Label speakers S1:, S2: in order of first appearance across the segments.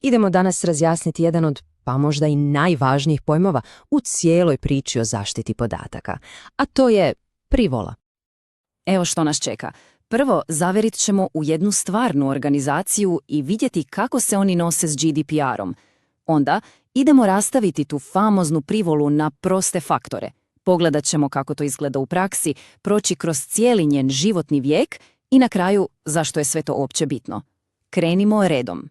S1: Idemo danas razjasniti jedan od, pa možda i najvažnijih pojmova u cijeloj priči o zaštiti podataka, a to je privola.
S2: Evo što nas čeka. Prvo, zaverit ćemo u jednu stvarnu organizaciju i vidjeti kako se oni nose s GDPR-om. Onda, idemo rastaviti tu famoznu privolu na proste faktore. Pogledat ćemo kako to izgleda u praksi, proći kroz cijeli njen životni vijek i na kraju zašto je sve to uopće bitno. Krenimo redom.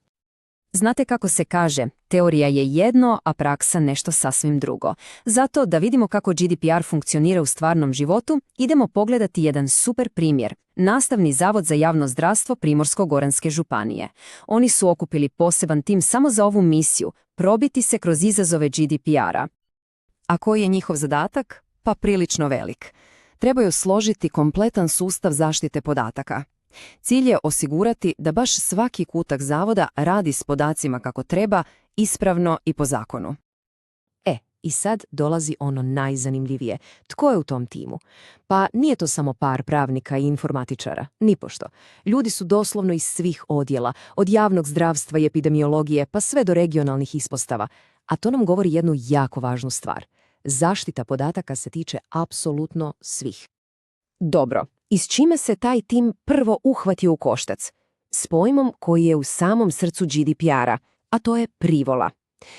S1: Znate kako se kaže, teorija je jedno, a praksa nešto sasvim drugo. Zato da vidimo kako GDPR funkcionira u stvarnom životu, idemo pogledati jedan super primjer. Nastavni zavod za javno zdravstvo Primorsko-goranske županije. Oni su okupili poseban tim samo za ovu misiju, probiti se kroz izazove GDPR-a. A koji je njihov zadatak? Pa prilično velik. Trebaju složiti kompletan sustav zaštite podataka. Cilj je osigurati da baš svaki kutak zavoda radi s podacima kako treba, ispravno i po zakonu. I sad dolazi ono najzanimljivije. Tko je u tom timu? Pa nije to samo par pravnika i informatičara, nipošto. Ljudi su doslovno iz svih odjela, od javnog zdravstva i epidemiologije pa sve do regionalnih ispostava. A to nam govori jednu jako važnu stvar. Zaštita podataka se tiče apsolutno svih. Dobro, i s čime se taj tim prvo uhvatio u koštac? S pojmom koji je u samom srcu GDPR-a, a to je privola.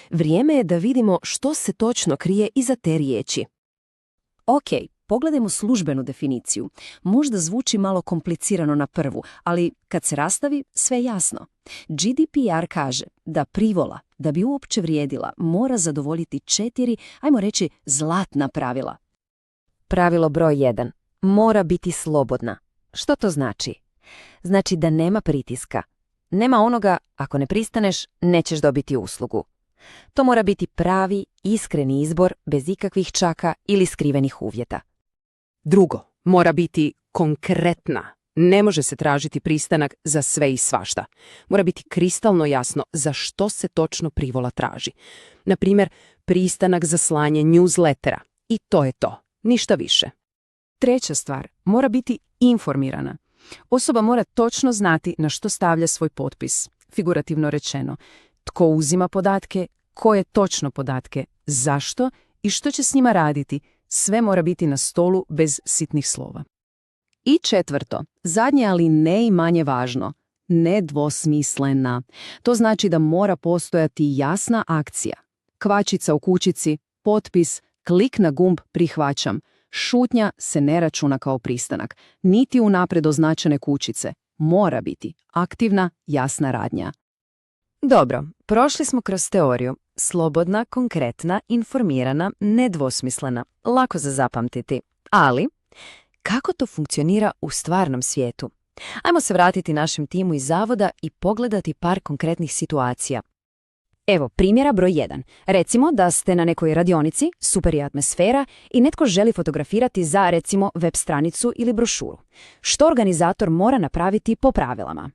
S1: Vrijeme je da vidimo što se točno krije iza te riječi. Ok, pogledajmo službenu definiciju. Možda zvuči malo komplicirano na prvu, ali kad se rastavi, sve je jasno. GDPR kaže da privola, da bi uopće vrijedila, mora zadovoljiti 4, ajmo reći, zlatna pravila. Pravilo broj 1. Mora biti slobodna. Što to znači? Znači da nema pritiska. Nema onoga, ako ne pristaneš, nećeš dobiti uslugu. To mora biti pravi, iskreni izbor, bez ikakvih čaka ili skrivenih uvjeta.
S3: Drugo, mora biti konkretna. Ne može se tražiti pristanak za sve i svašta. Mora biti kristalno jasno za što se točno privola traži. Na primjer, pristanak za slanje newslettera. I to je to. Ništa više.
S4: Treća stvar, mora biti informirana. Osoba mora točno znati na što stavlja svoj potpis, figurativno rečeno. Tko uzima podatke, koje točno podatke, zašto i što će s njima raditi, sve mora biti na stolu bez sitnih slova. I četvrto, zadnje ali ne i manje važno, nedvosmislena. To znači da mora postojati jasna akcija. Kvačica u kućici, potpis, klik na gumb prihvaćam. Šutnja se ne računa kao pristanak, niti unaprijed označene kućice. Mora biti aktivna, jasna radnja.
S1: Dobro, prošli smo kroz teoriju. Slobodna, konkretna, informirana, nedvosmislena. Lako za zapamtiti. Ali, kako to funkcionira u stvarnom svijetu? Ajmo se vratiti našem timu iz zavoda i pogledati par konkretnih situacija. Evo, primjera broj 1. Recimo da ste na nekoj radionici, super je atmosfera i netko želi fotografirati za, recimo, web stranicu ili brošuru. Što organizator mora napraviti po pravilama?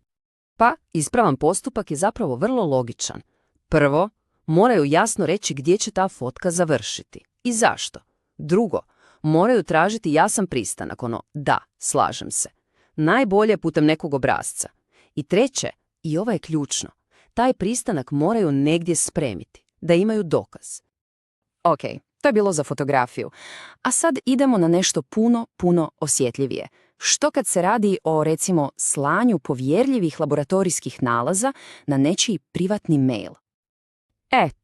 S5: Pa, ispravan postupak je zapravo vrlo logičan. Prvo, moraju jasno reći gdje će ta fotka završiti i zašto. Drugo, moraju tražiti jasan pristanak, da, slažem se. Najbolje putem nekog obrasca. I treće, i ovo je ključno, taj pristanak moraju negdje spremiti, da imaju dokaz.
S2: Ok, to je bilo za fotografiju. A sad idemo na nešto puno osjetljivije. Što kad se radi o, recimo, slanju povjerljivih laboratorijskih nalaza na nečiji privatni mail?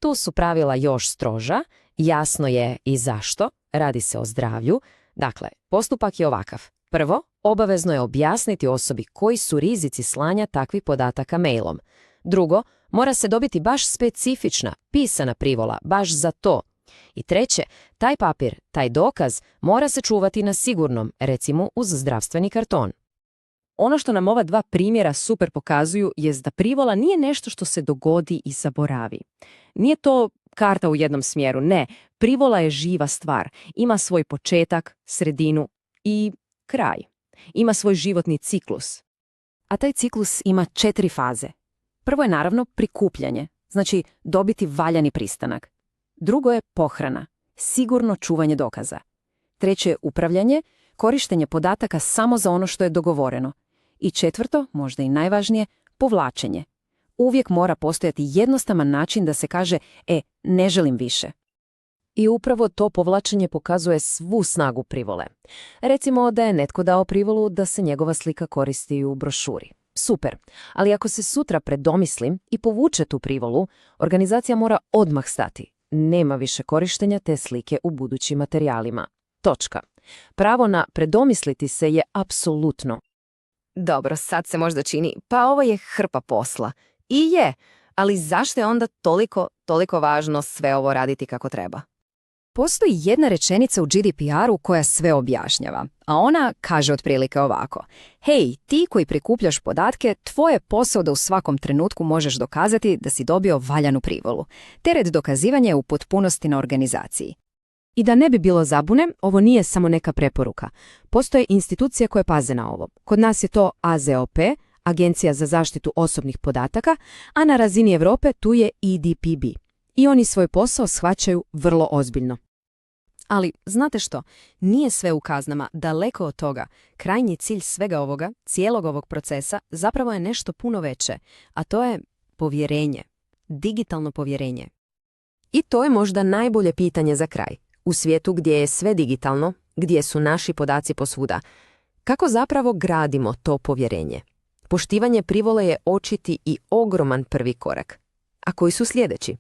S1: Tu su pravila još stroža, jasno je i zašto, radi se o zdravlju. Dakle, postupak je ovakav. Prvo, obavezno je objasniti osobi koji su rizici slanja takvih podataka mailom. Drugo, mora se dobiti baš specifična, pisana privola, baš za to. I treće, taj papir, taj dokaz, mora se čuvati na sigurnom, recimo uz zdravstveni karton.
S4: Ono što nam ova dva primjera super pokazuju je da privola nije nešto što se dogodi i zaboravi. Nije to karta u jednom smjeru, ne. Privola je živa stvar. Ima svoj početak, sredinu i kraj. Ima svoj životni ciklus. A taj ciklus ima 4 faze. Prvo je naravno prikupljanje, znači dobiti valjani pristanak. Drugo je pohrana, sigurno čuvanje dokaza. Treće je upravljanje, korištenje podataka samo za ono što je dogovoreno. I četvrto, možda i najvažnije, povlačenje.
S2: uvijek mora postojati jednostavan način da se kaže, ne želim više.
S5: I upravo to povlačenje pokazuje svu snagu privole. Recimo da je netko dao privolu da se njegova slika koristi u brošuri. Super, ali ako se sutra predomislim i povuče tu privolu, organizacija mora odmah stati. Nema više korištenja te slike u budućim materijalima. Točka. Pravo na predomisliti se je apsolutno.
S6: Dobro, sad se možda čini, pa ovo je hrpa posla. I je, ali zašto je onda toliko važno sve ovo raditi kako treba?
S1: Postoji jedna rečenica u GDPR-u koja sve objašnjava, a ona kaže otprilike ovako. Hej, ti koji prikupljaš podatke, tvoj je posao da u svakom trenutku možeš dokazati da si dobio valjanu privolu. Teret dokazivanja je u potpunosti na organizaciji. I da ne bi bilo zabune, ovo nije samo neka preporuka. Postoje institucije koje paze na ovo. Kod nas je to AZOP, Agencija za zaštitu osobnih podataka, a na razini Europe tu je EDPB. I oni svoj posao shvaćaju vrlo ozbiljno. Ali, znate što, nije sve u kaznama, daleko od toga. Krajnji cilj svega ovoga, cijelog ovog procesa, zapravo je nešto puno veće, a to je povjerenje, digitalno povjerenje.
S5: I to je možda najbolje pitanje za kraj. U svijetu gdje je sve digitalno, gdje su naši podaci posvuda, kako zapravo gradimo to povjerenje? Poštivanje privole je očiti i ogroman prvi korak. A koji su sljedeći?